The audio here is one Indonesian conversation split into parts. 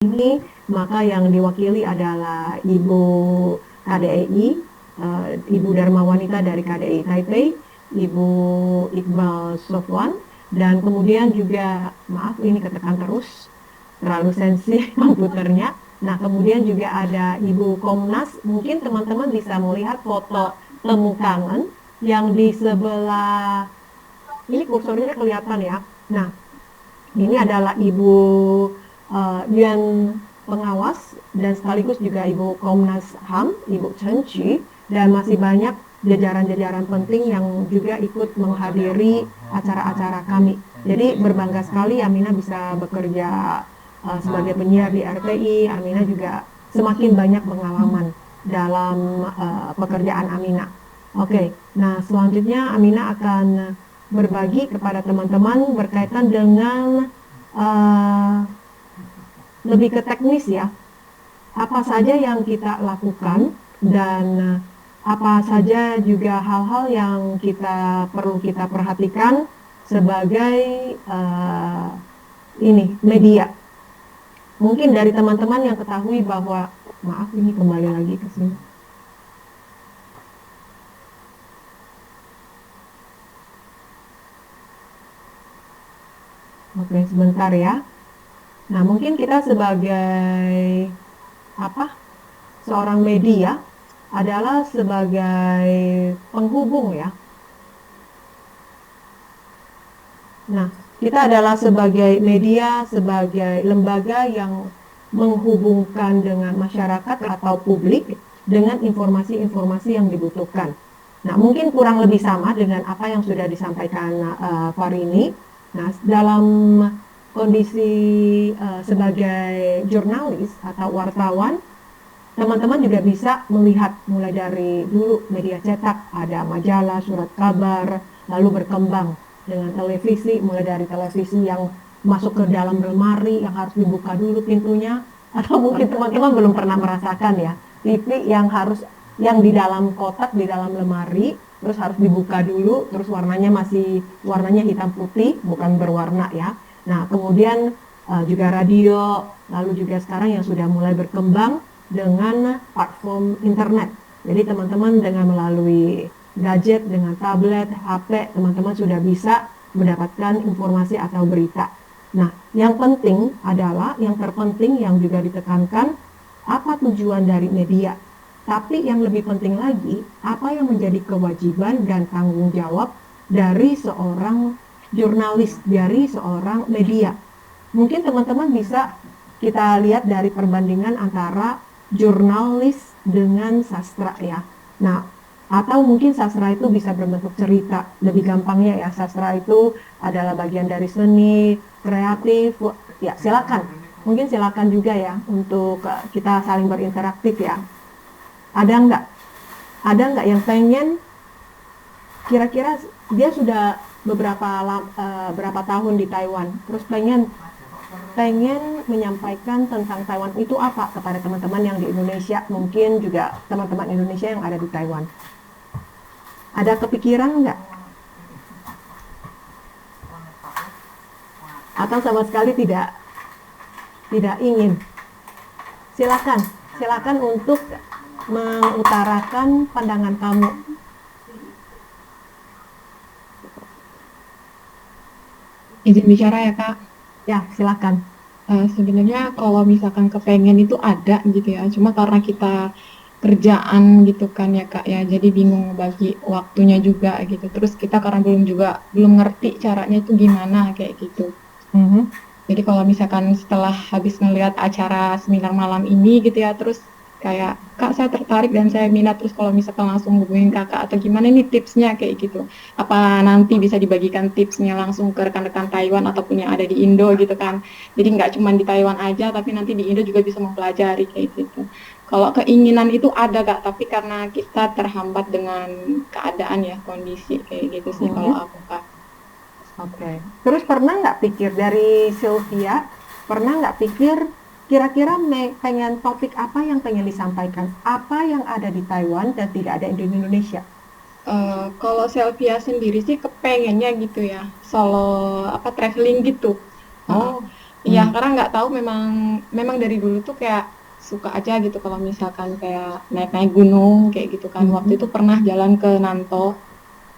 ini, maka yang diwakili adalah Ibu KDII, Ibu Dharma Wanita dari KDI Taipei, Ibu Iqbal Sofwan, dan kemudian juga, maaf ini ketekan terus, terlalu sensi komputernya. Nah, kemudian juga ada Ibu Komnas, mungkin teman-teman bisa melihat foto temu kangen yang di sebelah, ini kursornya kelihatan ya. Nah, ini adalah Ibu Yuan pengawas dan sekaligus juga Ibu Komnas HAM, Ibu Chen Qi, dan masih banyak jajaran-jajaran penting yang juga ikut menghadiri acara-acara kami. Jadi berbangga sekali Amina bisa bekerja sebagai penyiar di RTI. Amina juga semakin banyak pengalaman dalam pekerjaan Amina. Oke, nah selanjutnya Amina akan berbagi kepada teman-teman berkaitan dengan lebih ke teknis ya, apa saja yang kita lakukan dan apa saja juga hal-hal yang perlu kita perhatikan sebagai ini media. Mungkin dari teman-teman yang ketahui bahwa, maaf ini kembali lagi ke sini. Oke, sebentar ya. Nah, mungkin kita sebagai seorang media adalah sebagai penghubung ya. Nah, kita adalah sebagai media, sebagai lembaga yang menghubungkan dengan masyarakat atau publik dengan informasi-informasi yang dibutuhkan. Nah, mungkin kurang lebih sama dengan apa yang sudah disampaikan Farini. Nah, dalam kondisi sebagai jurnalis atau wartawan, teman-teman juga bisa melihat mulai dari dulu media cetak, ada majalah, surat kabar, lalu berkembang dengan televisi, mulai dari televisi yang masuk ke dalam lemari yang harus dibuka dulu pintunya, atau mungkin teman-teman belum pernah merasakan ya, TV yang di dalam kotak, di dalam lemari, terus harus dibuka dulu, terus warnanya hitam putih, bukan berwarna ya. Nah, kemudian juga radio, lalu juga sekarang yang sudah mulai berkembang dengan platform internet. Jadi teman-teman dengan melalui gadget, dengan tablet, HP, teman-teman sudah bisa mendapatkan informasi atau berita. Nah, yang penting adalah, yang terpenting yang juga ditekankan, apa tujuan dari media. Tapi yang lebih penting lagi, apa yang menjadi kewajiban dan tanggung jawab dari seorang jurnalis, dari seorang media. Mungkin teman-teman bisa kita lihat dari perbandingan antara jurnalis dengan sastra ya. Nah, atau mungkin sastra itu bisa berbentuk cerita. Lebih gampangnya ya, sastra itu adalah bagian dari seni, kreatif. Ya, silakan. Mungkin silakan juga ya untuk kita saling berinteraktif ya. Ada nggak? Ada nggak yang pengen, kira-kira dia sudah berapa tahun di Taiwan, terus pengen menyampaikan tentang Taiwan itu apa kepada teman-teman yang di Indonesia, mungkin juga teman-teman Indonesia yang ada di Taiwan. Ada kepikiran nggak? Atau sama sekali tidak ingin? Silakan untuk mengutarakan pandangan kamu. Izin bicara ya Kak. Ya, silakan. Sebenarnya kalau misalkan kepengen itu ada gitu ya, cuma karena kita kerjaan gitu kan ya Kak ya, jadi bingung bagi waktunya juga gitu. Terus kita karena belum ngerti caranya itu gimana kayak gitu. Jadi kalau misalkan setelah habis ngelihat acara seminar malam ini gitu ya, terus kayak Kak saya tertarik dan saya minat, terus kalau misalkan langsung hubungin Kakak atau gimana nih tipsnya kayak gitu. Apa nanti bisa dibagikan tipsnya langsung ke rekan-rekan Taiwan ataupun yang ada di Indo gitu kan. Jadi nggak cuma di Taiwan aja, tapi nanti di Indo juga bisa mempelajari kayak gitu. Kalau keinginan itu ada Kak, tapi karena kita terhambat dengan keadaan ya, kondisi kayak gitu sih kalau aku Kak. Oke. Terus pernah nggak pikir dari Sylvia, pernah nggak pikir kira-kira pengen topik apa yang pengen disampaikan? Apa yang ada di Taiwan dan tidak ada di Indonesia? Kalau Selvia sendiri sih kepengennya gitu ya, solo traveling gitu. Oh, Iya, Hmm. karena nggak tahu memang memang dari dulu tuh kayak suka aja gitu kalau misalkan kayak naik-naik gunung kayak gitu kan. Waktu Mhm. itu pernah jalan ke Nanto,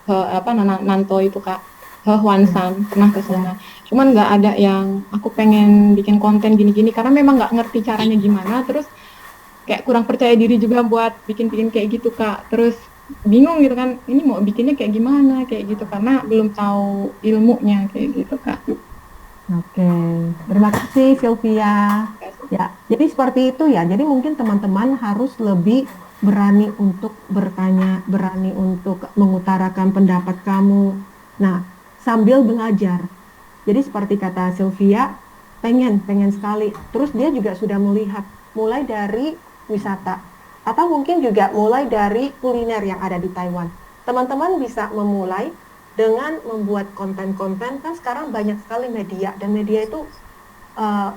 ke apa Nanto itu Kak, ke Ya, Huanshan, pernah ke ya. sana. Cuman nggak ada yang aku pengen bikin konten gini-gini karena memang nggak ngerti caranya gimana. Terus kayak kurang percaya diri juga buat bikin-bikin kayak gitu Kak. Terus bingung gitu kan, ini mau bikinnya kayak gimana kayak gitu karena belum tahu ilmunya kayak gitu Kak. Oke, terima kasih Sylvia. Ya, jadi seperti itu ya. Jadi mungkin teman-teman harus lebih berani untuk bertanya, berani untuk mengutarakan pendapat kamu. Nah, sambil belajar. Jadi seperti kata Sylvia, pengen sekali. Terus dia juga sudah melihat mulai dari wisata atau mungkin juga mulai dari kuliner yang ada di Taiwan. Teman-teman bisa memulai dengan membuat konten-konten, kan sekarang banyak sekali media dan media itu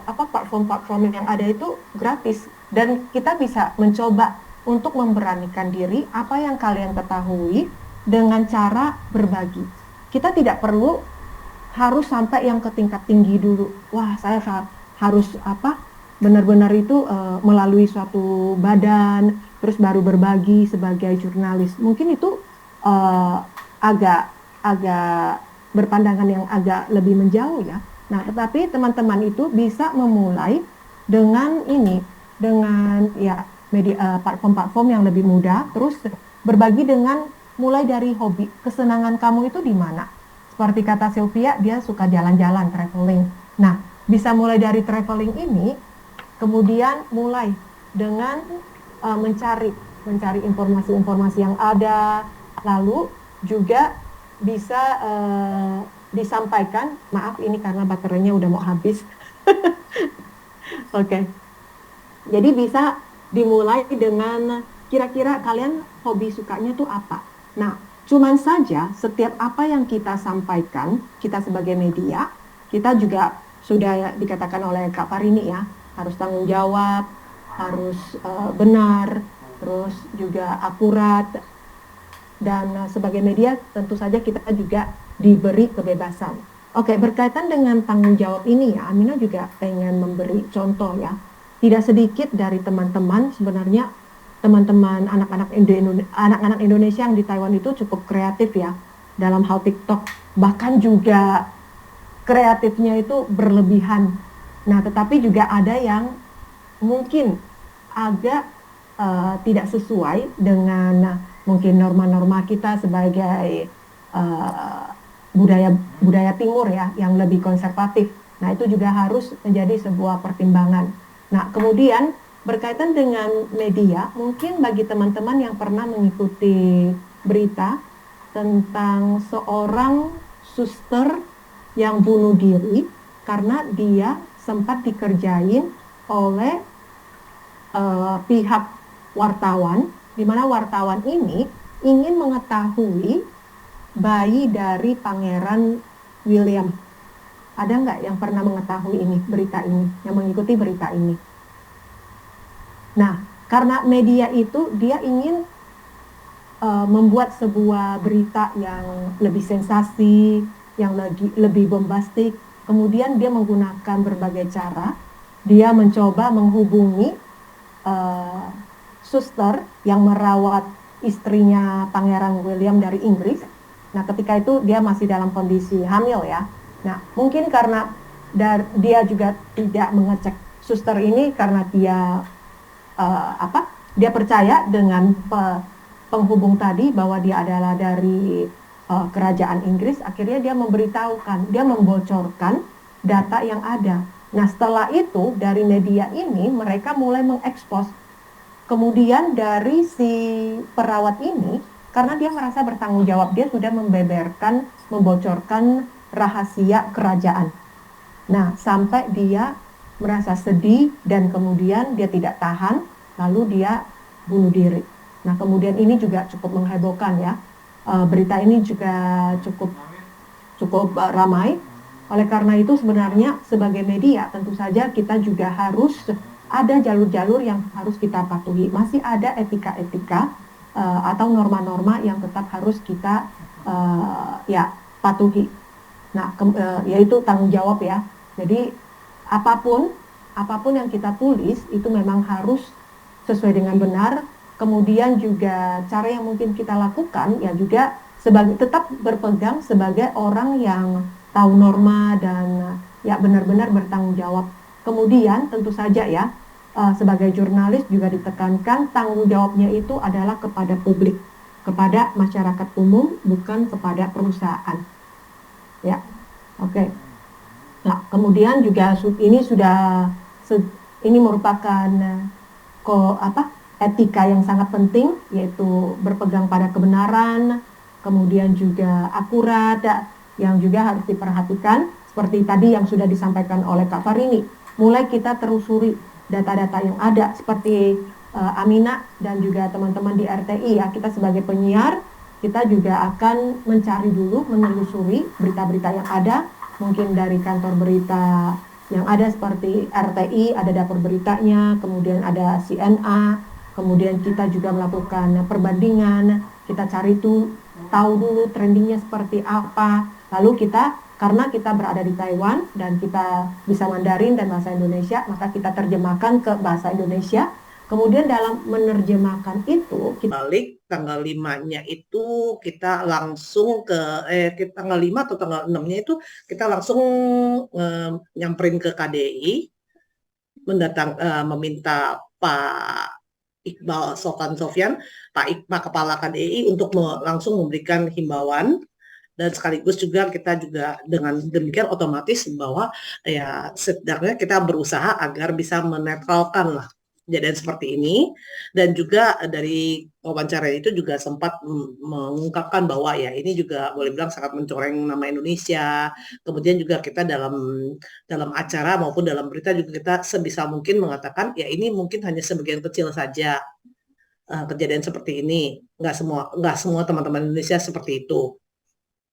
apa platform-platform yang ada itu gratis dan kita bisa mencoba untuk memberanikan diri apa yang kalian ketahui dengan cara berbagi. Kita tidak perlu harus sampai yang ke tingkat tinggi dulu. Wah, saya harus apa? Benar-benar itu melalui suatu badan, terus baru berbagi sebagai jurnalis. Mungkin itu eh, agak agak berpandangan yang agak lebih menjauh ya. Nah, tetapi teman-teman itu bisa memulai dengan ini, dengan ya media platform-platform yang lebih mudah, terus berbagi dengan mulai dari hobi. Kesenangan kamu itu di mana? Seperti kata Sylvia, dia suka jalan-jalan, traveling. Nah, bisa mulai dari traveling ini, kemudian mulai dengan mencari mencari informasi-informasi yang ada, lalu juga bisa disampaikan. Maaf, ini karena baterainya udah mau habis. Oke, jadi bisa dimulai dengan kira-kira kalian hobi sukanya tuh apa. Nah, cuman saja setiap apa yang kita sampaikan, kita sebagai media, kita juga sudah dikatakan oleh Kak Farini ya, harus tanggung jawab, harus benar, terus juga akurat, dan sebagai media tentu saja kita juga diberi kebebasan. Oke, berkaitan dengan tanggung jawab ini ya, Amina juga pengen memberi contoh ya. Tidak sedikit dari teman-teman sebenarnya teman-teman anak-anak Indonesia yang di Taiwan itu cukup kreatif ya dalam hal TikTok. Bahkan juga kreatifnya itu berlebihan. Nah, tetapi juga ada yang mungkin agak tidak sesuai dengan mungkin norma-norma kita sebagai eh, budaya budaya Timur ya, yang lebih konservatif. Nah, itu juga harus menjadi sebuah pertimbangan. Nah, kemudian berkaitan dengan media, mungkin bagi teman-teman yang pernah mengikuti berita tentang seorang suster yang bunuh diri karena dia sempat dikerjain oleh pihak wartawan, di mana wartawan ini ingin mengetahui bayi dari Pangeran William. Ada nggak yang pernah mengetahui ini, berita ini, yang mengikuti berita ini? Nah, karena media itu dia ingin membuat sebuah berita yang lebih sensasi, yang lebih bombastik. Kemudian dia menggunakan berbagai cara. Dia mencoba menghubungi eh, suster yang merawat istrinya Pangeran William dari Inggris. Nah, ketika itu dia masih dalam kondisi hamil ya. Nah, mungkin karena dia juga tidak mengecek suster ini karena dia apa? Dia percaya dengan penghubung tadi bahwa dia adalah dari kerajaan Inggris. Akhirnya dia memberitahukan, dia membocorkan data yang ada. Nah, setelah itu dari media ini mereka mulai mengekspos. Kemudian dari si perawat ini, karena dia merasa bertanggung jawab, dia sudah membeberkan, membocorkan rahasia kerajaan. Nah, sampai dia merasa sedih dan kemudian dia tidak tahan, lalu dia bunuh diri. Nah, kemudian ini juga cukup menghebohkan ya. Berita ini juga cukup cukup ramai. Oleh karena itu sebenarnya sebagai media tentu saja kita juga harus ada jalur-jalur yang harus kita patuhi. Masih ada etika-etika atau norma-norma yang tetap harus kita ya patuhi. Nah, yaitu tanggung jawab ya. Jadi apapun yang kita tulis itu memang harus sesuai dengan benar. Kemudian juga cara yang mungkin kita lakukan ya juga sebagai tetap berpegang sebagai orang yang tahu norma dan ya benar-benar bertanggung jawab. Kemudian tentu saja ya sebagai jurnalis juga ditekankan tanggung jawabnya itu adalah kepada publik, kepada masyarakat umum, bukan kepada perusahaan. Ya, oke. Nah, kemudian juga ini sudah ini merupakan etika yang sangat penting, yaitu berpegang pada kebenaran, kemudian juga akurat, yang juga harus diperhatikan seperti tadi yang sudah disampaikan oleh Kak Farini. Mulai kita telusuri data-data yang ada seperti Amina dan juga teman-teman di RTI ya, kita sebagai penyiar kita juga akan mencari dulu, menelusuri berita-berita yang ada, mungkin dari kantor berita yang ada seperti RTI, ada dapur beritanya, kemudian ada CNA, kemudian kita juga melakukan perbandingan, kita cari tahu dulu trendingnya seperti apa, lalu karena kita berada di Taiwan dan kita bisa Mandarin dan bahasa Indonesia, maka kita terjemahkan ke bahasa Indonesia. Kemudian dalam menerjemahkan itu, balik tanggal 5-nya itu kita langsung tanggal 5 atau tanggal 6-nya itu kita langsung nyamperin ke KDI, meminta Pak Iqbal Sofan Sofyan, Pak Kepala KDI untuk langsung memberikan himbauan. Dan sekaligus juga kita juga dengan demikian otomatis bahwa ya setidaknya kita berusaha agar bisa menetralkan lah kejadian seperti ini. Dan juga dari wawancara itu juga sempat mengungkapkan bahwa ya ini juga boleh bilang sangat mencoreng nama Indonesia. Kemudian juga kita dalam acara maupun dalam berita juga kita sebisa mungkin mengatakan ya ini mungkin hanya sebagian kecil saja kejadian seperti ini. Nggak semua teman-teman Indonesia seperti itu.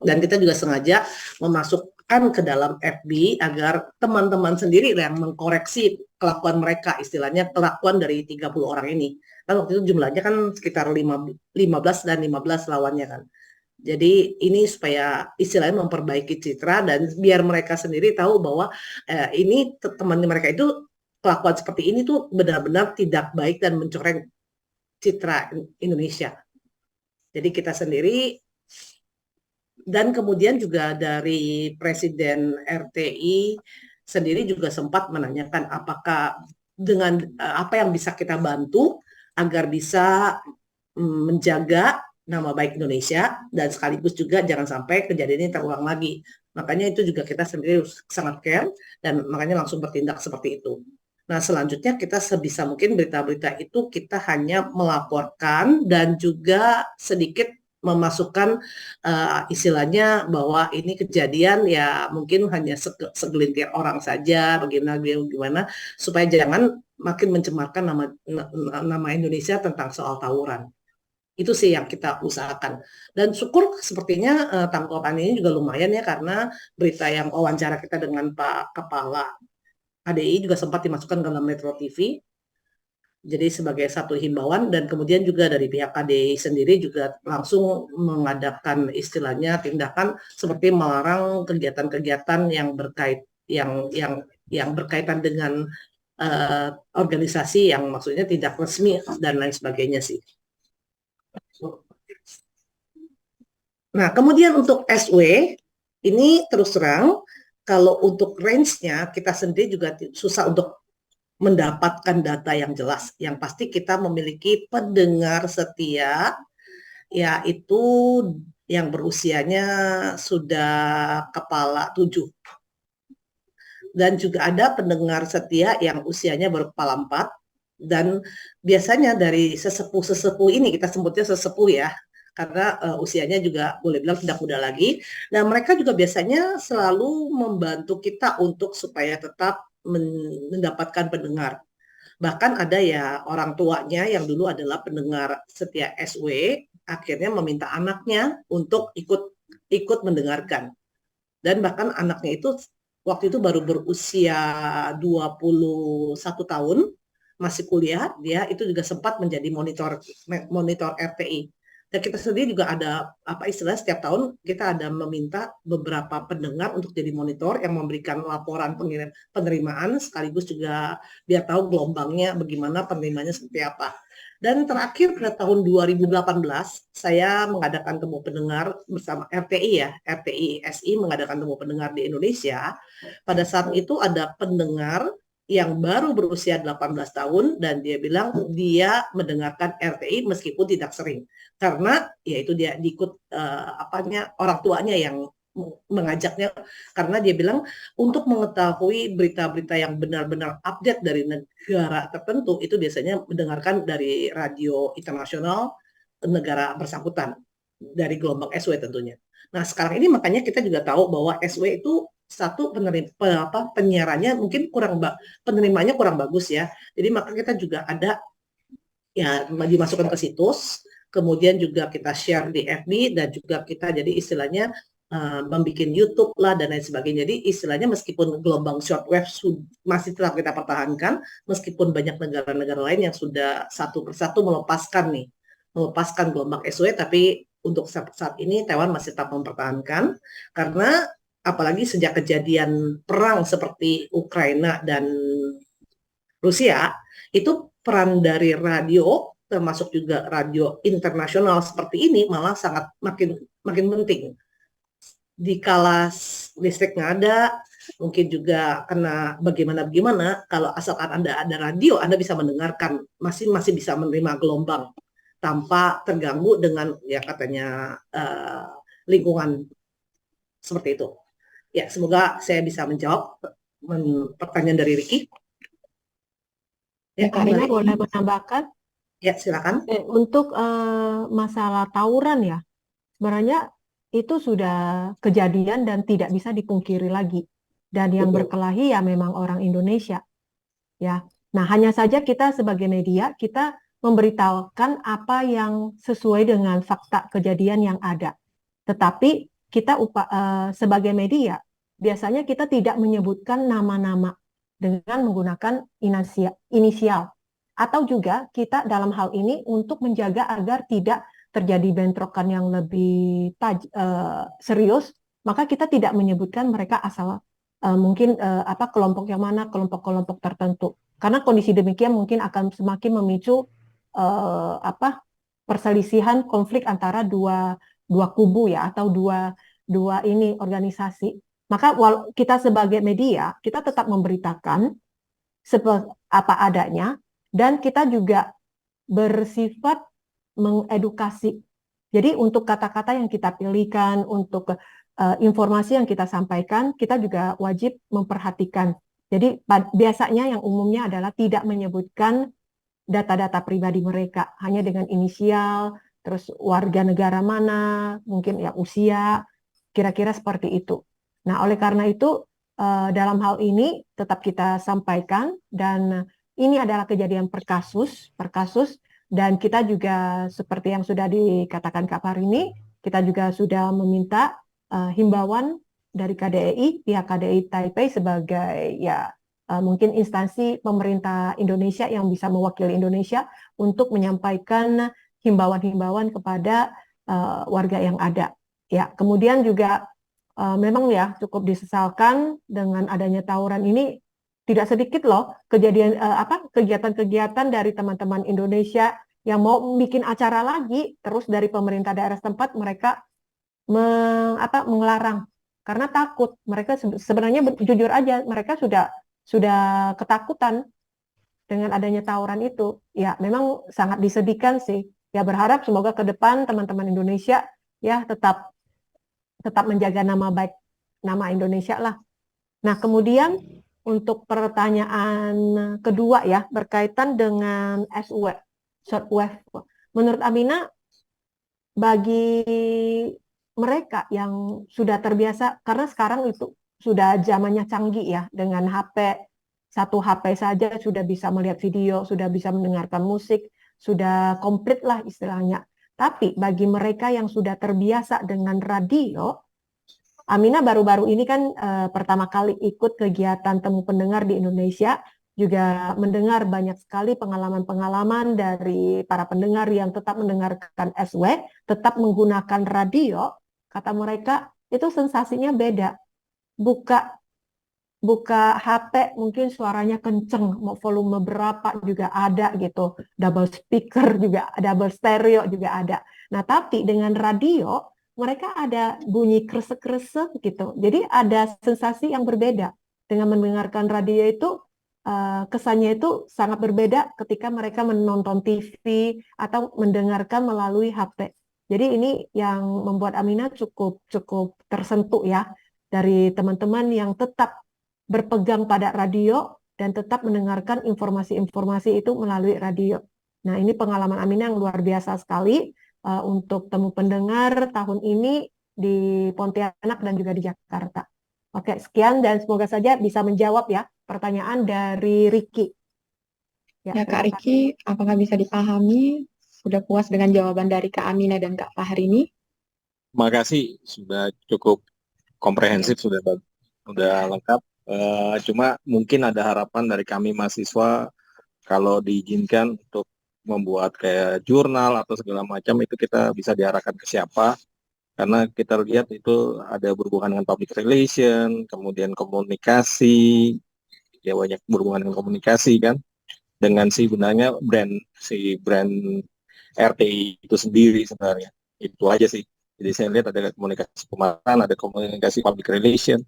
Dan kita juga sengaja memasukkan ke dalam FB agar teman-teman sendiri yang mengkoreksi kelakuan mereka, istilahnya kelakuan dari 30 orang ini. Kan waktu itu jumlahnya kan sekitar 15 dan 15 lawannya kan. Jadi ini supaya istilahnya memperbaiki citra dan biar mereka sendiri tahu bahwa ini teman mereka itu kelakuan seperti ini tuh benar-benar tidak baik dan mencoreng citra Indonesia. Jadi kita sendiri. Dan kemudian juga dari Presiden RTI sendiri juga sempat menanyakan apakah dengan apa yang bisa kita bantu agar bisa menjaga nama baik Indonesia dan sekaligus juga jangan sampai kejadian ini terulang lagi. Makanya itu juga kita sendiri sangat care dan makanya langsung bertindak seperti itu. Nah selanjutnya kita sebisa mungkin berita-berita itu kita hanya melaporkan dan juga sedikit memasukkan istilahnya bahwa ini kejadian ya mungkin hanya segelintir orang saja bagaimana supaya jangan makin mencemarkan nama Indonesia tentang soal tawuran. Itu sih yang kita usahakan. Dan syukur sepertinya tanggapan ini juga lumayan ya karena berita yang wawancara kita dengan Pak Kepala KDI juga sempat dimasukkan ke dalam Metro TV. Jadi sebagai satu himbauan dan kemudian juga dari pihak KDI sendiri juga langsung mengadakan istilahnya tindakan seperti melarang kegiatan-kegiatan yang berkaitan dengan organisasi yang maksudnya tidak resmi dan lain sebagainya sih. Nah, kemudian untuk SW ini terus terang kalau untuk range-nya kita sendiri juga susah untuk mendapatkan data yang jelas. Yang pasti kita memiliki pendengar setia, yaitu yang berusianya sudah kepala 7. Dan juga ada pendengar setia yang usianya baru kepala 4. Dan biasanya dari sesepuh-sesepuh ini, kita sebutnya sesepuh ya, karena usianya juga boleh bilang tidak muda lagi. Dan mereka juga biasanya selalu membantu kita untuk supaya tetap mendapatkan pendengar. Bahkan ada ya orang tuanya yang dulu adalah pendengar setia SW, akhirnya meminta anaknya untuk ikut mendengarkan. Dan bahkan anaknya itu waktu itu baru berusia 21 tahun, masih kuliah, dia itu juga sempat menjadi monitor RTI. Dan kita sendiri juga ada apa istilah setiap tahun kita ada meminta beberapa pendengar untuk jadi monitor yang memberikan laporan penerimaan sekaligus juga biar tahu gelombangnya bagaimana penerimanya seperti apa. Dan terakhir pada tahun 2018 saya mengadakan temu pendengar bersama RTI ya, RTI SI mengadakan temu pendengar di Indonesia. Pada saat itu ada pendengar yang baru berusia 18 tahun dan dia bilang dia mendengarkan RTI meskipun tidak sering karena yaitu dia diikut orang tuanya yang mengajaknya karena dia bilang untuk mengetahui berita-berita yang benar-benar update dari negara tertentu itu biasanya mendengarkan dari radio internasional negara bersangkutan dari gelombang SW tentunya. Nah sekarang ini makanya kita juga tahu bahwa SW itu satu penyiarannya mungkin penerimanya kurang bagus ya. Jadi maka kita juga ada ya dimasukkan ke situs, kemudian juga kita share di FB dan juga kita jadi istilahnya membuat YouTube lah dan lain sebagainya. Jadi istilahnya meskipun gelombang shortwave masih tetap kita pertahankan, meskipun banyak negara-negara lain yang sudah satu persatu melepaskan gelombang SW, tapi untuk saat ini Taiwan masih tetap mempertahankan karena apalagi sejak kejadian perang seperti Ukraina dan Rusia, itu peran dari radio termasuk juga radio internasional seperti ini malah sangat makin penting. Dikala listrik nggak ada, mungkin juga kena bagaimana kalau asalkan Anda ada radio, Anda bisa mendengarkan, masih bisa menerima gelombang tanpa terganggu dengan ya katanya lingkungan seperti itu. Ya, semoga saya bisa menjawab pertanyaan dari Ricky. Ya, Karina boleh menambahkan? Ya, silakan. Untuk masalah tawuran ya, sebenarnya itu sudah kejadian dan tidak bisa dipungkiri lagi. Dan yang berkelahi ya memang orang Indonesia. Ya. Nah, hanya saja kita sebagai media, kita memberitahukan apa yang sesuai dengan fakta kejadian yang ada. Tetapi kita sebagai media, biasanya kita tidak menyebutkan nama-nama dengan menggunakan inisial. Atau juga kita dalam hal ini untuk menjaga agar tidak terjadi bentrokan yang lebih serius, maka kita tidak menyebutkan mereka asal mungkin kelompok yang mana, kelompok-kelompok tertentu. Karena kondisi demikian mungkin akan semakin memicu perselisihan konflik antara dua kubu ya, atau dua ini organisasi. Maka kita sebagai media, kita tetap memberitakan apa adanya, dan kita juga bersifat mengedukasi. Jadi untuk kata-kata yang kita pilihkan, untuk informasi yang kita sampaikan, kita juga wajib memperhatikan. Jadi biasanya yang umumnya adalah tidak menyebutkan data-data pribadi mereka, hanya dengan inisial, terus warga negara mana, mungkin ya usia, kira-kira seperti itu. Nah, oleh karena itu dalam hal ini tetap kita sampaikan, dan ini adalah kejadian per kasus, dan kita juga seperti yang sudah dikatakan Kak Farini, kita juga sudah meminta himbauan dari KDI, pihak KDI Taipei sebagai ya mungkin instansi pemerintah Indonesia yang bisa mewakili Indonesia untuk menyampaikan himbauan-himbauan kepada warga yang ada. Ya, kemudian juga memang ya cukup disesalkan dengan adanya tawuran ini. Tidak sedikit loh kegiatan-kegiatan dari teman-teman Indonesia yang mau bikin acara lagi, terus dari pemerintah daerah setempat mereka mengelarang karena takut. Mereka sebenarnya jujur aja, mereka sudah ketakutan dengan adanya tawuran itu. Ya, memang sangat disedihkan sih. Ya, berharap semoga ke depan teman-teman Indonesia ya tetap menjaga nama baik nama Indonesia lah. Nah, kemudian untuk pertanyaan kedua ya, berkaitan dengan SW, shortwave. Menurut Amina, bagi mereka yang sudah terbiasa, karena sekarang itu sudah zamannya canggih ya, dengan HP, satu HP saja sudah bisa melihat video, sudah bisa mendengarkan musik, sudah komplit lah istilahnya. Tapi bagi mereka yang sudah terbiasa dengan radio, Amina baru-baru ini kan pertama kali ikut kegiatan temu pendengar di Indonesia, juga mendengar banyak sekali pengalaman-pengalaman dari para pendengar yang tetap mendengarkan SW, tetap menggunakan radio. Kata mereka itu sensasinya beda. Buka buka HP mungkin suaranya kenceng, mau volume berapa juga ada gitu, double speaker juga, double stereo juga ada. Nah, tapi dengan radio mereka ada bunyi kresek-kresek gitu. Jadi ada sensasi yang berbeda. Dengan mendengarkan radio itu kesannya itu sangat berbeda ketika mereka menonton TV atau mendengarkan melalui HP. Jadi ini yang membuat Amina cukup cukup tersentuh ya dari teman-teman yang tetap berpegang pada radio dan tetap mendengarkan informasi-informasi itu melalui radio. Nah, ini pengalaman Amina yang luar biasa sekali untuk temu pendengar tahun ini di Pontianak dan juga di Jakarta. Oke, sekian dan semoga saja bisa menjawab ya pertanyaan dari Ricky. Ya, Kak terima kasih. Riki, apakah bisa dipahami? Sudah puas dengan jawaban dari Kak Amina dan Kak Fahri ini? Makasih sudah cukup komprehensif, sudah lengkap. Cuma mungkin ada harapan dari kami mahasiswa kalau diizinkan untuk membuat kayak jurnal atau segala macam itu kita bisa diarahkan ke siapa, karena kita lihat itu ada berhubungan dengan public relation, kemudian komunikasi, ya banyak berhubungan dengan komunikasi kan, dengan sebenarnya brand RTI itu sendiri sebenarnya. Itu aja sih. Jadi saya lihat ada komunikasi pemasaran, ada komunikasi public relation,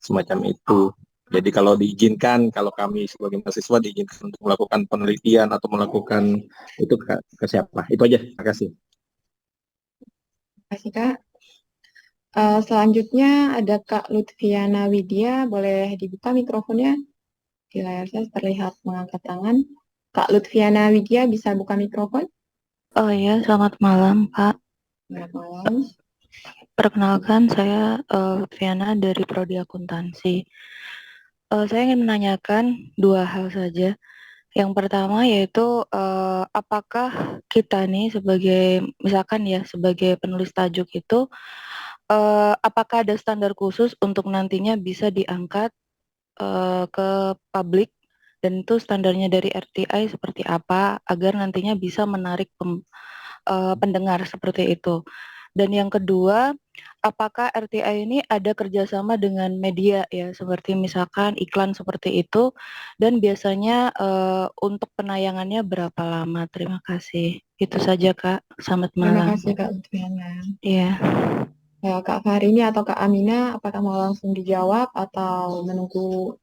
semacam itu. Jadi kalau diizinkan, kalau kami sebagai mahasiswa diizinkan untuk melakukan penelitian atau melakukan itu ke siapa? Itu aja. Terima kasih. Terima kasih, Kak. Selanjutnya ada Kak Lutfiana Widya. Boleh dibuka mikrofonnya? Di layar saya terlihat mengangkat tangan. Kak Lutfiana Widya bisa buka mikrofon? Oh iya, selamat malam, Kak. Selamat malam. Perkenalkan, saya Lutfiana dari Prodi Akuntansi. Saya ingin menanyakan dua hal saja. Yang pertama yaitu apakah kita nih misalkan ya sebagai penulis tajuk itu, apakah ada standar khusus untuk nantinya bisa diangkat ke publik, dan itu standarnya dari RTI seperti apa agar nantinya bisa menarik pendengar seperti itu. Dan yang kedua, apakah RTI ini ada kerjasama dengan media ya, seperti misalkan iklan seperti itu, dan biasanya untuk penayangannya berapa lama? Terima kasih. Itu saja, Kak. Selamat Terima malam. kasih, Kak Lutfiana. Iya. Kak Fahri ini atau Kak Amina, apakah mau langsung dijawab atau menunggu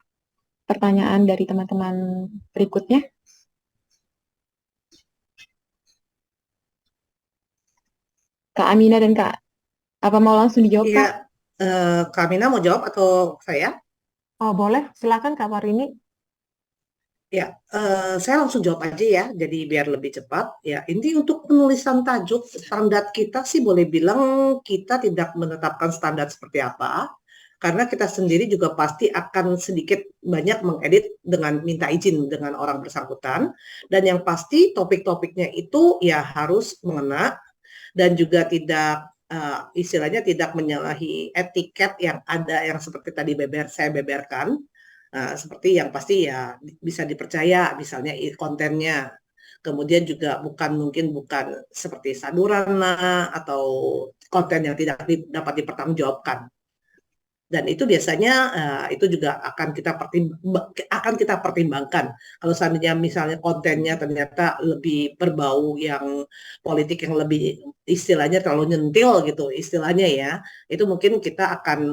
pertanyaan dari teman-teman berikutnya? Kak Amina dan Kak, apa mau langsung dijawab, Iya, Kak? Kak Mina mau jawab atau saya? Oh, boleh. Silakan Kak Warini. Ya, saya langsung jawab aja ya, jadi biar lebih cepat. Ya, ini untuk penulisan tajuk, standar kita sih boleh bilang kita tidak menetapkan standar seperti apa, karena kita sendiri juga pasti akan sedikit banyak mengedit dengan minta izin dengan orang bersangkutan, dan yang pasti topik-topiknya itu ya harus mengena dan juga tidak istilahnya tidak menyalahi etiket yang ada yang seperti tadi saya beberkan. Seperti yang pasti ya bisa dipercaya, misalnya kontennya. Kemudian juga bukan seperti saduran atau konten yang tidak dapat dipertanggungjawabkan. Dan itu biasanya itu juga akan kita pertimbangkan. Kalau seandainya misalnya kontennya ternyata lebih berbau yang politik yang lebih istilahnya terlalu nyentil gitu istilahnya ya, itu mungkin kita akan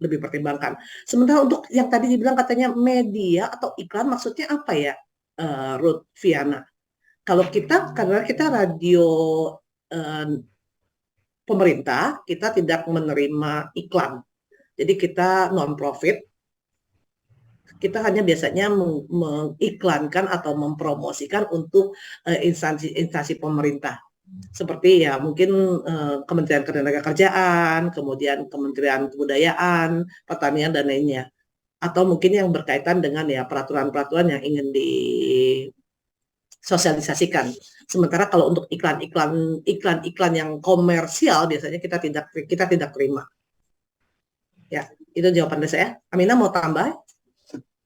lebih pertimbangkan. Sementara untuk yang tadi dibilang katanya media atau iklan, maksudnya apa ya, Ruth Viana? Kalau karena kita radio pemerintah, kita tidak menerima iklan. Jadi kita non-profit, kita hanya biasanya mengiklankan atau mempromosikan untuk instansi pemerintah. Seperti ya mungkin Kementerian Ketenagakerjaan, kemudian Kementerian Kebudayaan, Pertanian, dan lainnya. Atau mungkin yang berkaitan dengan ya peraturan-peraturan yang ingin disosialisasikan. Sementara kalau untuk iklan yang komersial biasanya kita tidak terima. Ya, itu jawaban dari saya. Amina mau tambah?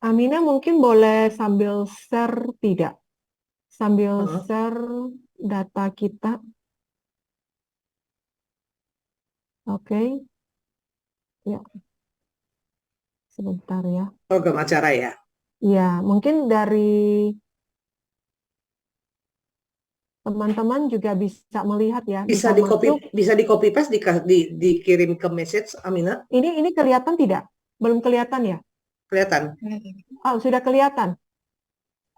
Amina mungkin boleh sambil share tidak? Sambil Heeh. share data kita. Oke, ya, sebentar ya. Program acara ya. Ya, mungkin dari teman-teman juga bisa melihat ya, bisa masuk. Bisa di copy paste dikirim ke message Amina. Ini kelihatan tidak? Belum kelihatan ya? Kelihatan. Oh, sudah kelihatan.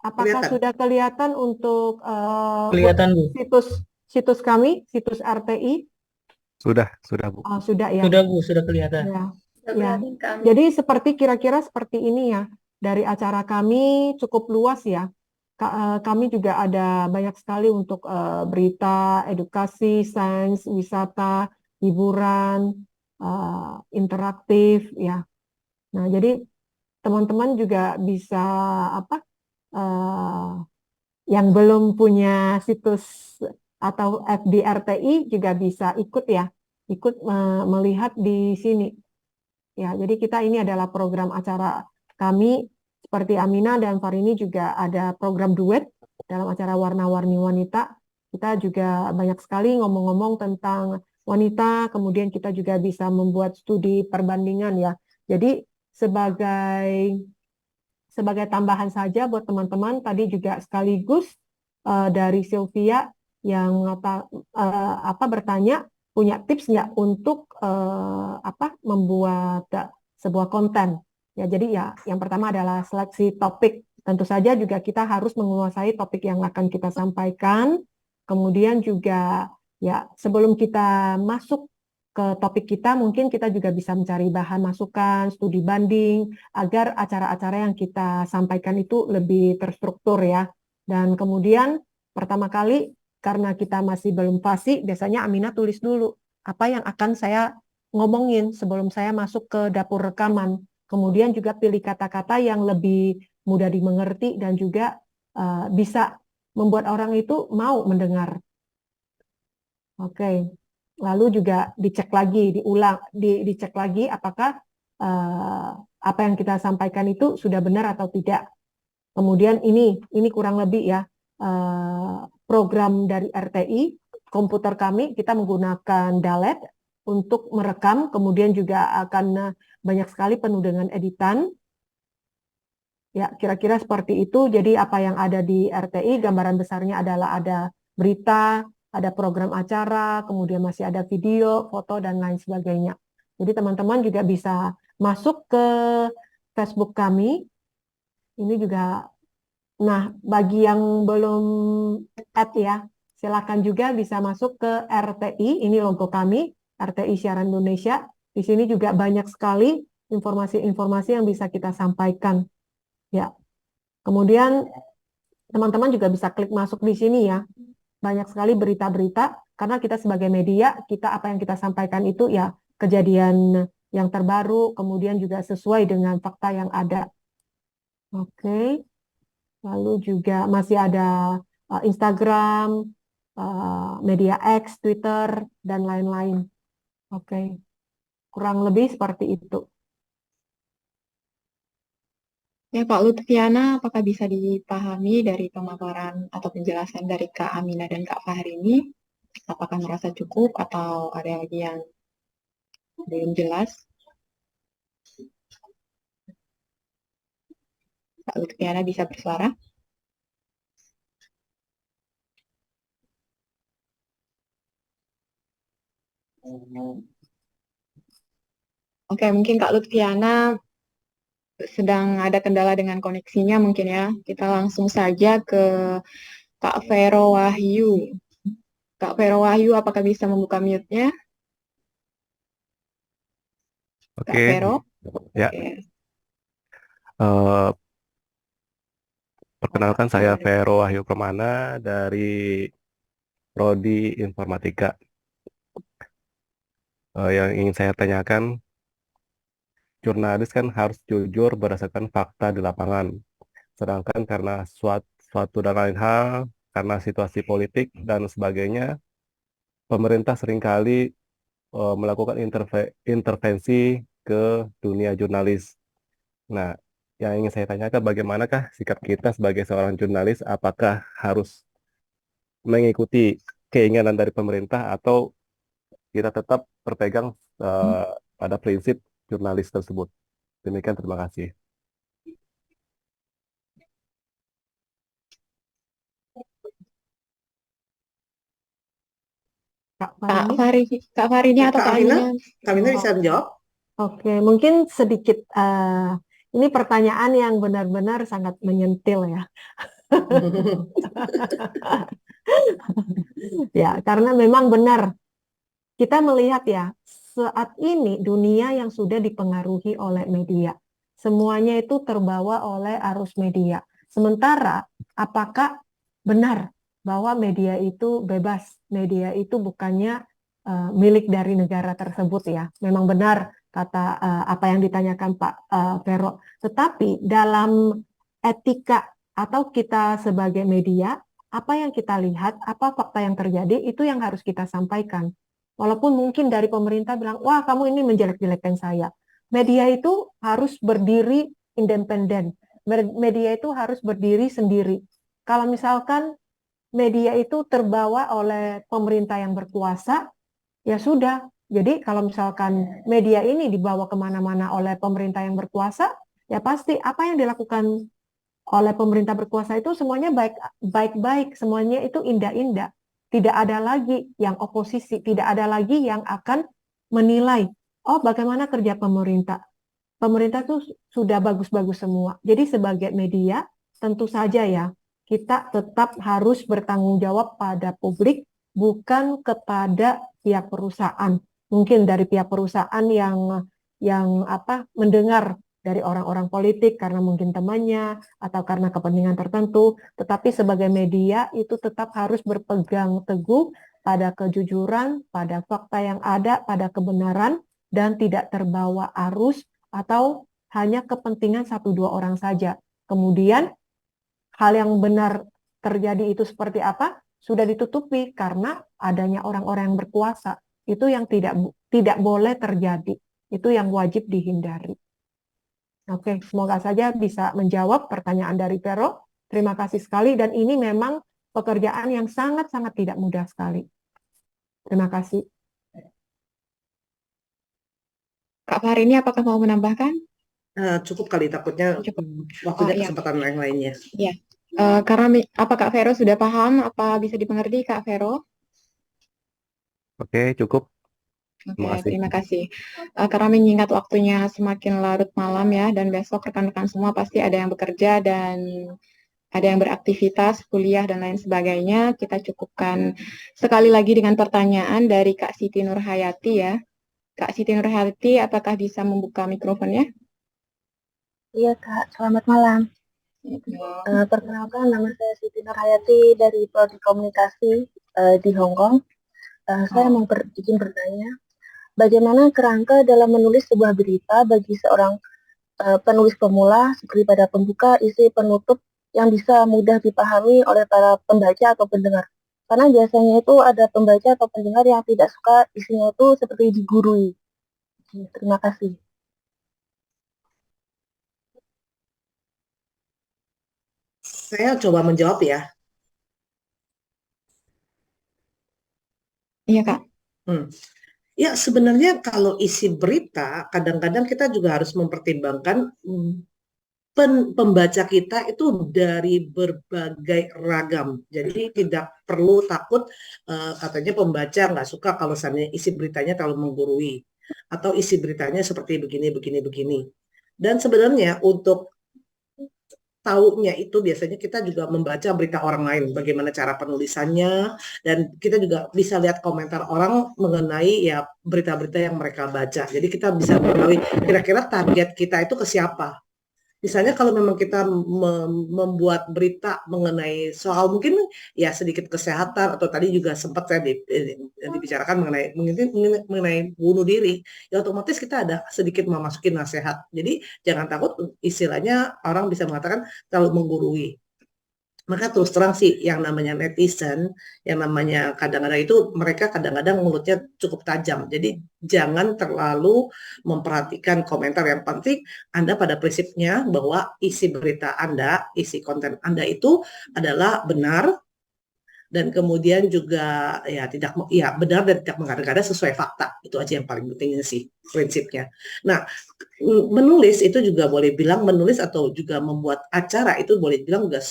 Apakah Kelihatan. sudah kelihatan untuk Kelihatan, Bu. situs situs kami, situs RTI? Sudah Bu. Oh, sudah ya. Sudah, Bu, sudah kelihatan. Ya, ya. Jadi kira-kira seperti ini ya. Dari acara kami cukup luas ya. Kami juga ada banyak sekali untuk berita, edukasi, sains, wisata, hiburan, interaktif ya. Nah, jadi teman-teman juga bisa apa? eh, yang belum punya situs atau FB RTI juga bisa ikut ya, ikut melihat di sini. Ya, jadi kita ini adalah program acara kami seperti Amina dan Farini juga ada program duet dalam acara Warna-Warni Wanita. Kita juga banyak sekali ngomong-ngomong tentang wanita, kemudian kita juga bisa membuat studi perbandingan ya. Jadi sebagai sebagai tambahan saja buat teman-teman, tadi juga sekaligus dari Sylvia yang bertanya punya tips nggak untuk membuat sebuah konten. Ya, jadi ya yang pertama adalah seleksi topik. Tentu saja juga kita harus menguasai topik yang akan kita sampaikan. Kemudian juga ya sebelum kita masuk ke topik kita, mungkin kita juga bisa mencari bahan masukan, studi banding, agar acara-acara yang kita sampaikan itu lebih terstruktur ya. Dan kemudian pertama kali karena kita masih belum fasih, biasanya Amina tulis dulu apa yang akan saya ngomongin sebelum saya masuk ke dapur rekaman. Kemudian juga pilih kata-kata yang lebih mudah dimengerti dan juga bisa membuat orang itu mau mendengar. Oke. Lalu juga dicek lagi, dicek lagi apakah apa yang kita sampaikan itu sudah benar atau tidak. Kemudian ini kurang lebih ya program dari RTI, komputer kami kita menggunakan Dalet untuk merekam, kemudian juga akan banyak sekali penuh dengan editan. Ya, kira-kira seperti itu. Jadi apa yang ada di RTI, gambaran besarnya adalah ada berita, ada program acara, kemudian masih ada video, foto, dan lain sebagainya. Jadi teman-teman juga bisa masuk ke Facebook kami. Ini juga, nah bagi yang belum add ya, silakan juga bisa masuk ke RTI. Ini logo kami, RTI Siaran Indonesia. Di sini juga banyak sekali informasi-informasi yang bisa kita sampaikan. Ya, kemudian teman-teman juga bisa klik masuk di sini ya. Banyak sekali berita-berita karena kita sebagai media, kita apa yang kita sampaikan itu ya kejadian yang terbaru, kemudian juga sesuai dengan fakta yang ada. Oke. Lalu juga masih ada Instagram, media X, Twitter, dan lain-lain. Oke. Kurang lebih seperti itu. Ya, Pak Lutfiana, apakah bisa dipahami dari pemaparan atau penjelasan dari Kak Amina dan Kak Fahri ini? Apakah merasa cukup atau ada lagi yang belum jelas? Kak Lutfiana bisa bersuara? Oke, mungkin Kak Lutfiana sedang ada kendala dengan koneksinya mungkin ya. Kita langsung saja ke Kak Vero Wahyu. Kak Vero Wahyu, apakah bisa membuka mute-nya? Kak Oke, Vero? ya. Oke. eh, Perkenalkan saya Vero Wahyu Permana dari Prodi Informatika. Yang ingin saya tanyakan, jurnalis kan harus jujur berdasarkan fakta di lapangan. Sedangkan karena suatu dan lain hal, karena situasi politik dan sebagainya, pemerintah seringkali melakukan intervensi ke dunia jurnalis. Nah, yang ingin saya tanyakan, bagaimanakah sikap kita sebagai seorang jurnalis? Apakah harus mengikuti keinginan dari pemerintah atau kita tetap berpegang eh, pada prinsip jurnalis tersebut? Demikian, terima kasih. Kak Kak Farini? Fari, Kak Farini atau Kak Kak Alvina, Amina? Kak Alvina Oh, bisa menjawab? oke, mungkin sedikit ini pertanyaan yang benar-benar sangat menyentil ya. Ya, karena memang benar kita melihat ya, saat ini dunia yang sudah dipengaruhi oleh media. Semuanya itu terbawa oleh arus media. Sementara, apakah benar bahwa media itu bebas? Media itu bukannya milik dari negara tersebut ya. Memang benar kata apa yang ditanyakan Pak Vero. Tetapi dalam etika atau kita sebagai media, apa yang kita lihat, apa fakta yang terjadi, itu yang harus kita sampaikan. Walaupun mungkin dari pemerintah bilang, wah kamu ini menjelek-jelekan saya. Media itu harus berdiri independen. Media itu harus berdiri sendiri. Kalau misalkan media itu terbawa oleh pemerintah yang berkuasa, ya sudah. Jadi kalau misalkan media ini dibawa kemana-mana oleh pemerintah yang berkuasa, ya pasti apa yang dilakukan oleh pemerintah berkuasa itu semuanya baik-baik, semuanya itu indah-indah. Tidak ada lagi yang oposisi, tidak ada lagi yang akan menilai, oh bagaimana kerja pemerintah. Pemerintah tuh sudah bagus-bagus semua. Jadi sebagai media, tentu saja ya, kita tetap harus bertanggung jawab pada publik, bukan kepada pihak perusahaan. Mungkin dari pihak perusahaan yang mendengar dari orang-orang politik karena mungkin temannya atau karena kepentingan tertentu, tetapi sebagai media itu tetap harus berpegang teguh pada kejujuran, pada fakta yang ada, pada kebenaran, dan tidak terbawa arus atau hanya kepentingan satu dua orang saja. Kemudian hal yang benar terjadi itu seperti apa? Sudah ditutupi karena adanya orang-orang yang berkuasa. Itu yang tidak boleh terjadi. Itu yang wajib dihindari. Oke, semoga saja bisa menjawab pertanyaan dari Vero. Terima kasih sekali dan ini memang pekerjaan yang sangat-sangat tidak mudah sekali. Terima kasih. Kak Farini, apakah mau menambahkan? Cukup kali, takutnya Cukup. waktunya Iya. kesempatan yang lainnya. Iya. Karena apa Kak Vero sudah paham? Apa bisa dimengerti Kak Vero? Oke, cukup. Oke, Terima kasih. terima kasih. Karena mengingat waktunya semakin larut malam ya, dan besok rekan-rekan semua pasti ada yang bekerja dan ada yang beraktivitas, kuliah, dan lain sebagainya. Kita cukupkan sekali lagi dengan pertanyaan dari Kak Siti Nurhayati ya. Kak Siti Nurhayati, apakah bisa membuka mikrofonnya? Iya Kak, selamat malam. Perkenalkan, nama saya Siti Nurhayati dari Prodi Komunikasi di Hong Kong. Saya mau izin bertanya, bagaimana kerangka dalam menulis sebuah berita bagi seorang penulis pemula seperti pada pembuka, isi, penutup yang bisa mudah dipahami oleh para pembaca atau pendengar? Karena biasanya itu ada pembaca atau pendengar yang tidak suka isinya itu seperti digurui. Terima kasih. Saya coba menjawab ya. Iya Kak. Ya, sebenarnya kalau isi berita, kadang-kadang kita juga harus mempertimbangkan pembaca kita itu dari berbagai ragam. Jadi tidak perlu takut katanya pembaca nggak suka kalau misalnya isi beritanya terlalu menggurui atau isi beritanya seperti begini, begini, begini. Dan sebenarnya untuk tahunya itu biasanya kita juga membaca berita orang lain, bagaimana cara penulisannya, dan kita juga bisa lihat komentar orang mengenai ya berita-berita yang mereka baca. Jadi kita bisa mengetahui kira-kira target kita itu ke siapa. Misalnya kalau memang kita membuat berita mengenai soal mungkin ya sedikit kesehatan atau tadi juga sempat saya dibicarakan mengenai bunuh diri, ya otomatis kita ada sedikit memasukin nasihat. Jadi jangan takut, istilahnya orang bisa mengatakan terlalu menggurui. Maka terus terang sih yang namanya netizen, yang namanya kadang-kadang itu mereka kadang-kadang mulutnya cukup tajam. Jadi jangan terlalu memperhatikan komentar. Yang penting Anda pada prinsipnya bahwa isi berita Anda, isi konten Anda itu adalah benar, dan kemudian juga ya benar dan tidak mengada-ngada sesuai fakta. Itu aja yang paling pentingnya sih prinsipnya. Nah, menulis itu juga boleh bilang, menulis atau juga membuat acara itu boleh bilang juga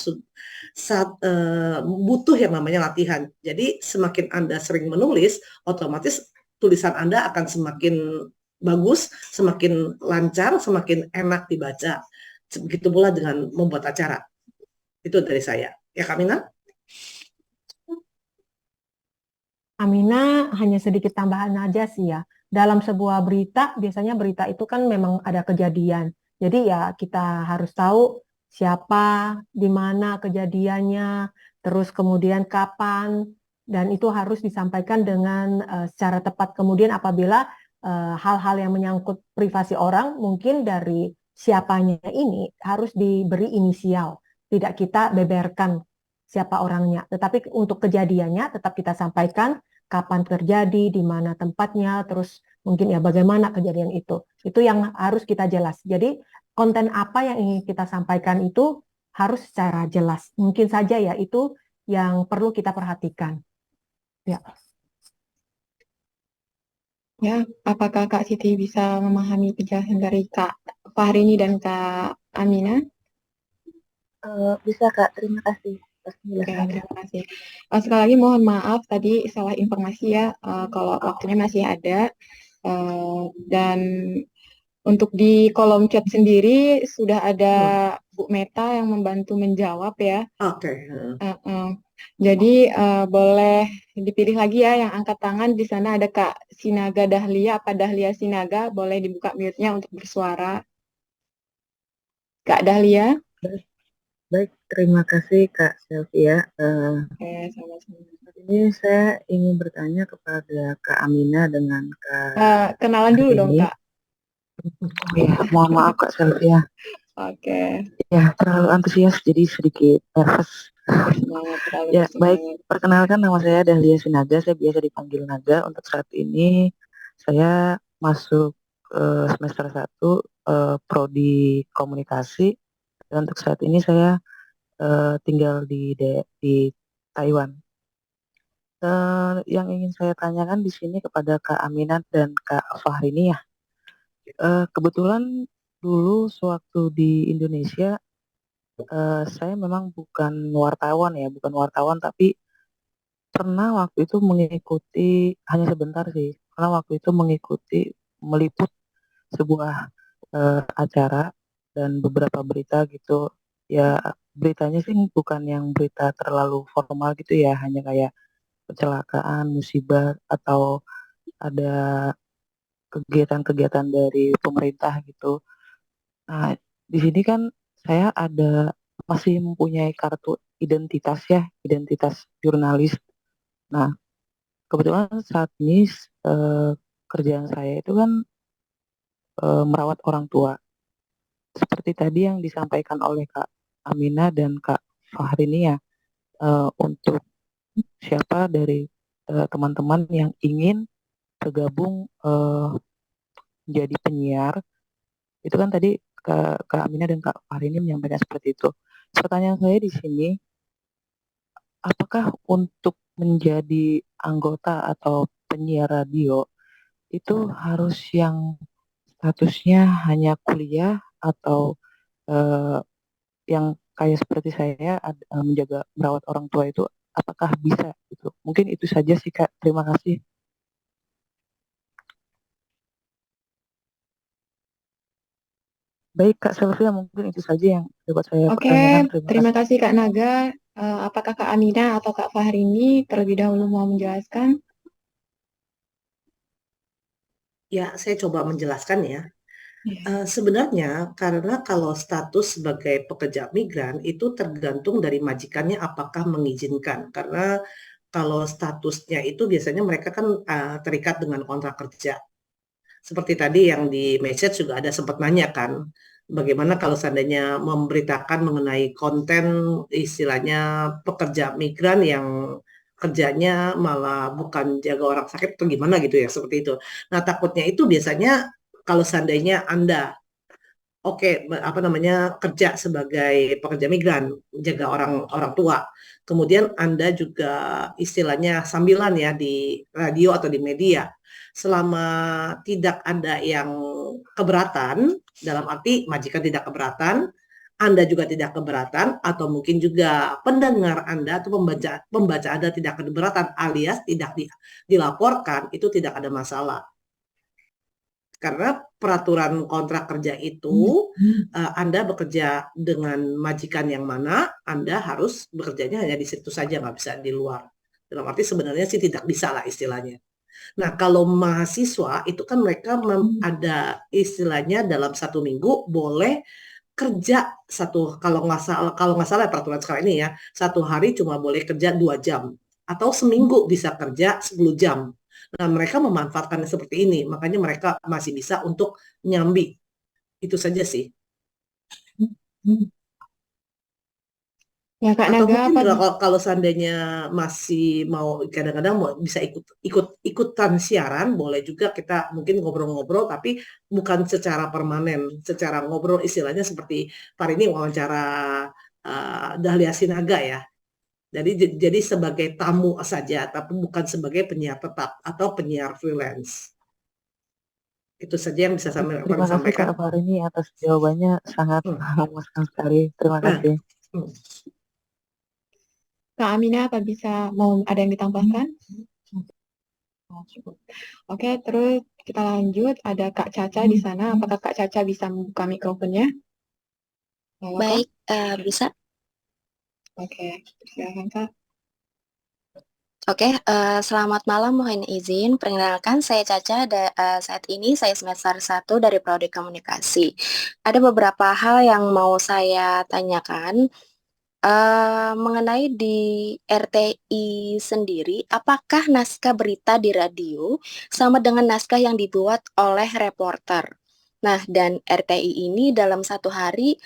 butuh yang namanya latihan. Jadi semakin Anda sering menulis, otomatis tulisan Anda akan semakin bagus, semakin lancar, semakin enak dibaca. Begitu pula dengan membuat acara. Itu dari saya. Ya, Kamina? Amina, hanya sedikit tambahan aja sih ya. Dalam sebuah berita, biasanya berita itu kan memang ada kejadian. Jadi ya kita harus tahu siapa, di mana kejadiannya, terus kemudian kapan, dan itu harus disampaikan dengan secara tepat. Kemudian apabila hal-hal yang menyangkut privasi orang, mungkin dari siapanya ini harus diberi inisial. Tidak kita beberkan siapa orangnya. Tetapi untuk kejadiannya tetap kita sampaikan kapan terjadi, di mana tempatnya, terus mungkin ya bagaimana kejadian itu. Itu yang harus kita jelas. Jadi konten apa yang ingin kita sampaikan itu harus secara jelas. Mungkin saja ya itu yang perlu kita perhatikan. Ya. Ya, apakah Kak Siti bisa memahami penjelasan dari Kak Fahrini dan Kak Amina? Bisa Kak, terima kasih atas Oke, penjelasannya. terima kasih. Sekali lagi mohon maaf tadi salah informasi ya, kalau waktunya masih ada. Dan untuk di kolom chat sendiri sudah ada Bu Meta yang membantu menjawab ya. Oke. Jadi boleh dipilih lagi ya yang angkat tangan. Di sana ada Kak Sinaga Dahlia, apa Dahlia Sinaga, boleh dibuka mute-nya untuk bersuara. Kak Dahlia. Baik, terima kasih Kak Sylvia. Oke, sama-sama. Ini saya ingin bertanya kepada Kak Amina dengan Kak Kenalan dulu dong Fahrini. Kak. Oh ya, mohon maaf Kak Sylvia. Oke. Ya, terlalu antusias jadi sedikit nervous. Semangat, terlalu Ya, semangat. baik. Perkenalkan nama saya Dahlia Sinaga. Saya biasa dipanggil Naga. Untuk saat ini saya masuk semester 1 prodi komunikasi. Dan untuk saat ini saya tinggal di Taiwan. Yang ingin saya tanyakan di sini kepada Kak Aminat dan Kak Fahrini ya. Kebetulan dulu sewaktu di Indonesia saya memang bukan wartawan tapi pernah waktu itu mengikuti, hanya sebentar sih, pernah waktu itu mengikuti meliput sebuah acara dan beberapa berita gitu. Ya beritanya sih bukan yang berita terlalu formal gitu ya, hanya kayak kecelakaan, musibah, atau ada kegiatan-kegiatan dari pemerintah gitu. Nah, di sini kan saya masih mempunyai kartu identitas ya, identitas jurnalis. Nah, kebetulan saat ini kerjaan saya itu kan merawat orang tua. Seperti tadi yang disampaikan oleh Kak Amina dan Kak Fahrini ya, untuk siapa dari teman-teman yang ingin bergabung menjadi penyiar, itu kan tadi Kak Amina dan Kak Fahrini menyampaikan seperti itu. Pertanyaan saya di sini, apakah untuk menjadi anggota atau penyiar radio itu harus yang statusnya hanya kuliah atau yang kayak seperti saya menjaga merawat orang tua itu apakah bisa gitu? Mungkin itu saja sih Kak. Terima kasih. Baik Kak Sylvia, mungkin itu saja yang dapat saya Oke, pertanyakan. terima kasih Kak Naga. Apakah Kak Amina atau Kak Fahrini terlebih dahulu mau menjelaskan? Ya, saya coba menjelaskan ya. Sebenarnya karena kalau status sebagai pekerja migran itu tergantung dari majikannya apakah mengizinkan. Karena kalau statusnya itu biasanya mereka kan terikat dengan kontrak kerja. Seperti tadi yang di message juga ada sempat nanya kan, Bagaimana kalau seandainya memberitakan mengenai konten istilahnya pekerja migran yang kerjanya malah bukan jaga orang sakit atau gimana gitu ya, seperti itu. Nah, takutnya itu biasanya kalau seandainya Anda apa namanya kerja sebagai pekerja migran, jaga orang orang tua. Kemudian Anda juga istilahnya sambilan ya di radio atau di media. Selama tidak ada yang keberatan, dalam arti majikan tidak keberatan, Anda juga tidak keberatan, atau mungkin juga pendengar Anda atau pembaca Anda tidak keberatan alias tidak dilaporkan, itu tidak ada masalah. Karena peraturan kontrak kerja itu Anda bekerja dengan majikan yang mana, Anda harus bekerjanya hanya di situ saja, nggak bisa di luar. Dalam arti sebenarnya sih tidak bisa lah istilahnya. Nah, kalau mahasiswa itu kan mereka ada istilahnya dalam 1 minggu boleh kerja kalau nggak salah peraturan sekarang ini ya, 1 hari cuma boleh kerja 2 jam atau seminggu bisa kerja 10 jam. Nah, mereka memanfaatkan seperti ini, makanya mereka masih bisa untuk nyambi. Itu saja sih. Ya Kak Atau Naga, mungkin apa kalau seandainya masih mau kadang-kadang mau bisa ikutan siaran, boleh juga kita mungkin ngobrol-ngobrol, tapi bukan secara permanen, secara ngobrol istilahnya seperti hari ini wawancara Dahlia Sinaga ya. Jadi sebagai tamu saja, tapi bukan sebagai penyiar tetap atau penyiar freelance. Itu saja yang bisa kami Terima kasih sampaikan. Kak Farini atas jawabannya, sangat memuaskan sekali. Terima kasih. Kak Amina apa mau ada yang ditambahkan? Oke, terus kita lanjut. Ada Kak Caca di sana. Apakah Kak Caca bisa membuka mikrofonnya? Halo, Kak? Baik, bisa. Oke, silakan Kak. Oke, selamat malam. Mohon izin. Perkenalkan, saya Caca. Saat ini saya semester 1 dari Prodi Komunikasi. Ada beberapa hal yang mau saya tanyakan. Mengenai di RTI sendiri, apakah naskah berita di radio sama dengan naskah yang dibuat oleh reporter? Nah, dan RTI ini dalam 1 hari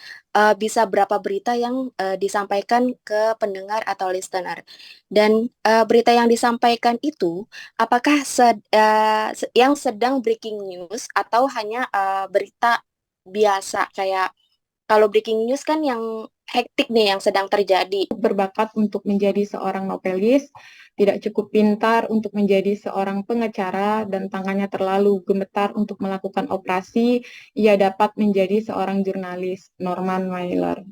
bisa berapa berita yang disampaikan ke pendengar atau listener? Dan berita yang disampaikan itu, apakah yang sedang breaking news atau hanya berita biasa kayak kalau breaking news kan yang hektik nih yang sedang terjadi. Berbakat untuk menjadi seorang novelis, tidak cukup pintar untuk menjadi seorang pengacara, dan tangannya terlalu gemetar untuk melakukan operasi, ia dapat menjadi seorang jurnalis. Norman Mailer.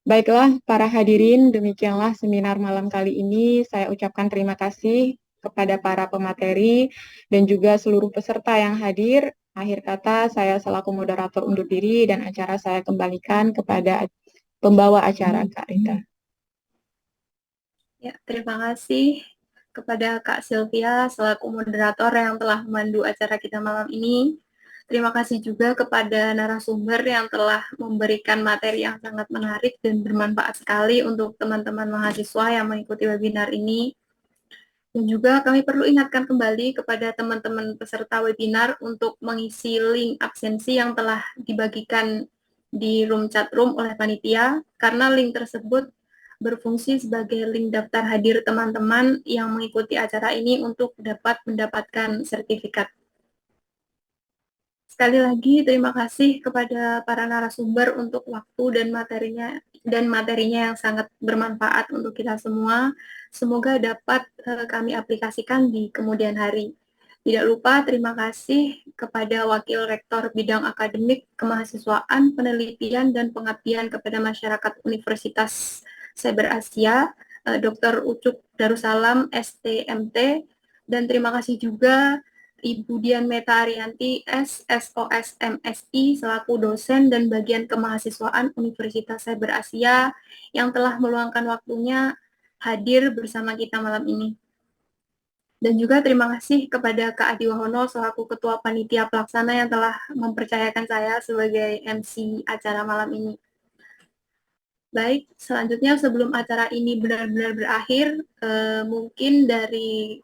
Baiklah, para hadirin, demikianlah seminar malam kali ini. Saya ucapkan terima kasih kepada para pemateri dan juga seluruh peserta yang hadir. Akhir kata, saya selaku moderator undur diri dan acara saya kembalikan kepada pembawa acara, Kak Rita. Ya, terima kasih kepada Kak Sylvia selaku moderator yang telah memandu acara kita malam ini. Terima kasih juga kepada narasumber yang telah memberikan materi yang sangat menarik dan bermanfaat sekali untuk teman-teman mahasiswa yang mengikuti webinar ini. Dan juga kami perlu ingatkan kembali kepada teman-teman peserta webinar untuk mengisi link absensi yang telah dibagikan di room chat room oleh panitia, karena link tersebut berfungsi sebagai link daftar hadir teman-teman yang mengikuti acara ini untuk dapat mendapatkan sertifikat. Sekali lagi terima kasih kepada para narasumber untuk waktu dan materinya yang sangat bermanfaat untuk kita semua. Semoga dapat kami aplikasikan di kemudian hari. Tidak lupa terima kasih kepada Wakil Rektor Bidang Akademik, Kemahasiswaan, Penelitian, dan Pengabdian kepada Masyarakat Universitas Cyber Asia, Dr. Ucup Darussalam, STMT, dan terima kasih juga Ibu Dian Meta Arianti, SSOS MSI, selaku dosen dan bagian kemahasiswaan Universitas Cyber Asia yang telah meluangkan waktunya hadir bersama kita malam ini. Dan juga terima kasih kepada Kak Adi Wahono selaku Ketua Panitia Pelaksana yang telah mempercayakan saya sebagai MC acara malam ini. Baik, selanjutnya sebelum acara ini benar-benar berakhir, mungkin dari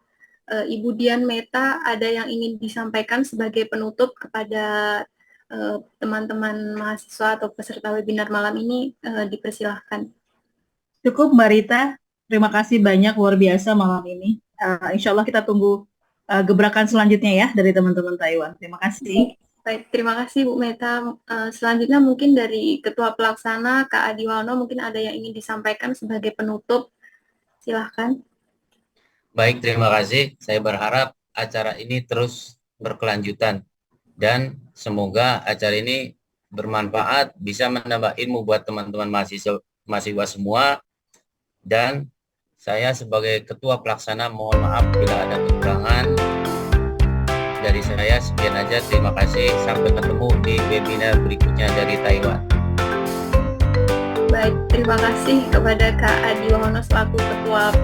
Ibu Dian Meta ada yang ingin disampaikan sebagai penutup kepada teman-teman mahasiswa atau peserta webinar malam ini dipersilahkan. Cukup Mbak Rita, terima kasih banyak, luar biasa malam ini. Insya Allah kita tunggu gebrakan selanjutnya ya dari teman-teman Taiwan. Terima kasih. Baik, terima kasih Bu Meta. Selanjutnya mungkin dari Ketua Pelaksana Kak Adiwano mungkin ada yang ingin disampaikan sebagai penutup. Silahkan. Baik, terima kasih. Saya berharap acara ini terus berkelanjutan dan semoga acara ini bermanfaat, bisa menambah ilmu buat teman-teman mahasiswa semua. Dan saya sebagai Ketua Pelaksana mohon maaf bila ada kekurangan. Dari saya sekian aja, terima kasih. Sampai ketemu di webinar berikutnya dari Taiwan. Baik, terima kasih kepada Kak Adi Wahono selaku Ketua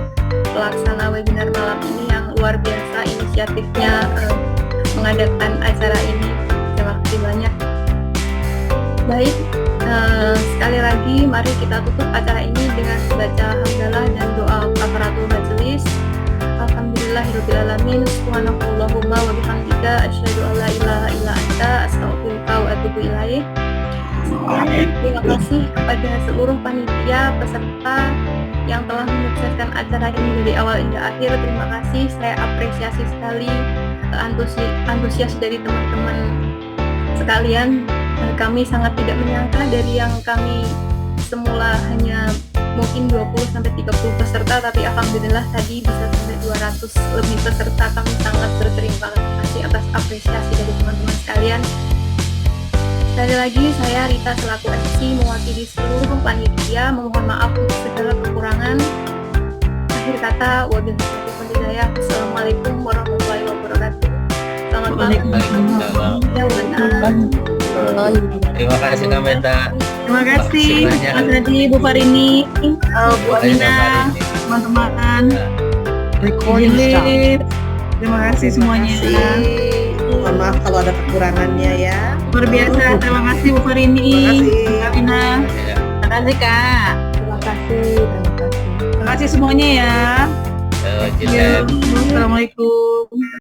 Pelaksana webinar malam ini yang luar biasa inisiatifnya mengadakan acara ini. Terima kasih banyak. Baik, sekali lagi mari kita tutup acara ini dengan baca hamdalah dan doa kafaratul majelis. Alhamdulillahirrahmanirrahim. Subhanakallahumma wa bihamdika asyhadu an la ilaha illa anta astaghfiruka wa atubu ilaik. Terima kasih kepada seluruh panitia peserta yang telah menyukseskan acara ini dari awal hingga akhir. Terima kasih, saya apresiasi sekali antusias dari teman-teman sekalian. Kami sangat tidak menyangka dari yang kami semula hanya mungkin 20-30 peserta, tapi alhamdulillah tadi bisa sampai 200 lebih peserta. Kami sangat berterima kasih atas apresiasi dari teman-teman sekalian. Sekali lagi saya Rita selaku MC mewakili seluruh panitia memohon maaf untuk segala kekurangan. Akhir kata, wabillahi hidayah. Assalamualaikum warahmatullahi wabarakatuh. Selamat malam. Terima kasih Kak Meta. Terima kasih Mas Hadi, Bu Farini, Bu Amina, teman-teman. Terima kasih semuanya. Mohon maaf kalau ada kekurangannya ya. Luar biasa, terima kasih Bu Farini, Bu Amina. Terima kasih Kak. Terima kasih. Terima kasih semuanya ya. Assalamualaikum. Assalamualaikum.